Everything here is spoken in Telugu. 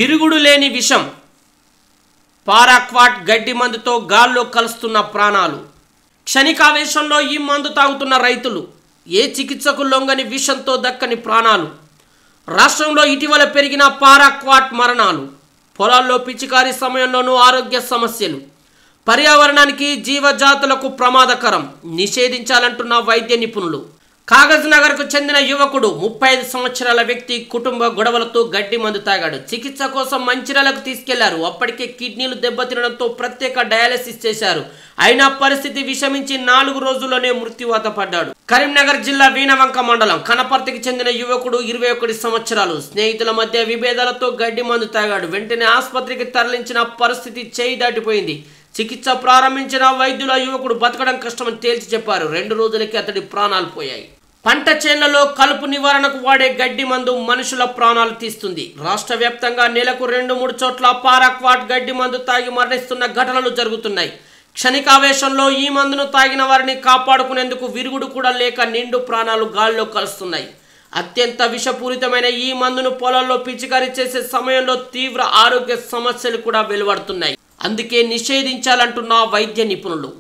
తిరుగుడు లేని విషం పారాక్వాట్ గడ్డి మందుతో గాల్లో కలుస్తున్న ప్రాణాలు. క్షణికావేశంలో ఈ మందు తాగుతున్న రైతులు, ఏ చికిత్సకు లొంగని విషంతో దక్కని ప్రాణాలు. రాష్ట్రంలో ఇటీవల పెరిగిన పారాక్వాట్ మరణాలు, పొలాల్లో పిచికారీ సమయంలోనూ ఆరోగ్య సమస్యలు, పర్యావరణానికి జీవజాతులకు ప్రమాదకరం, నిషేధించాలంటున్న వైద్య నిపుణులు. కాగజ్ నగర్కు చెందిన యువకుడు 35 సంవత్సరాల వ్యక్తి కుటుంబ గొడవలతో గడ్డి మందు తాగాడు. చికిత్స కోసం మంచిర్యాలకు తీసుకెళ్లారు. అప్పటికే కిడ్నీలు దెబ్బతినడంతో ప్రత్యేక డయాలసిస్ చేశారు. అయినా పరిస్థితి విషమించి 4 రోజుల్లోనే మృత్యువాత పడ్డాడు. కరీంనగర్ జిల్లా వీణవంక మండలం కనపర్తికి చెందిన యువకుడు 21 సంవత్సరాలు స్నేహితుల మధ్య విభేదాలతో గడ్డి మందు తాగాడు. వెంటనే ఆసుపత్రికి తరలించిన పరిస్థితి చేయి దాటిపోయింది. చికిత్స ప్రారంభించిన వైద్యుల యువకుడు బతకడం కష్టమని తేల్చి చెప్పారు. 2 రోజులకి అతడి ప్రాణాలు పోయాయి. పంట చేళ్లలో కలుపు నివారణకు వాడే గడ్డి మందు మనుషుల ప్రాణాలు తీస్తుంది. రాష్ట్ర వ్యాప్తంగా నెలకు 2-3 చోట్ల పారాక్వాట్ గడ్డి మందు తాగి మరణిస్తున్న ఘటనలు జరుగుతున్నాయి. క్షణికావేశంలో ఈ మందును తాగిన వారిని కాపాడుకునేందుకు విరుగుడు కూడా లేక నిండు ప్రాణాలు గాల్లో కలుస్తున్నాయి. అత్యంత విషపూరితమైన ఈ మందును పొలాల్లో పిచికారీ చేసే సమయంలో తీవ్ర ఆరోగ్య సమస్యలు కూడా వెలువడుతున్నాయి. అందుకే నిషేధించాలంటున్న వైద్య నిపుణులు.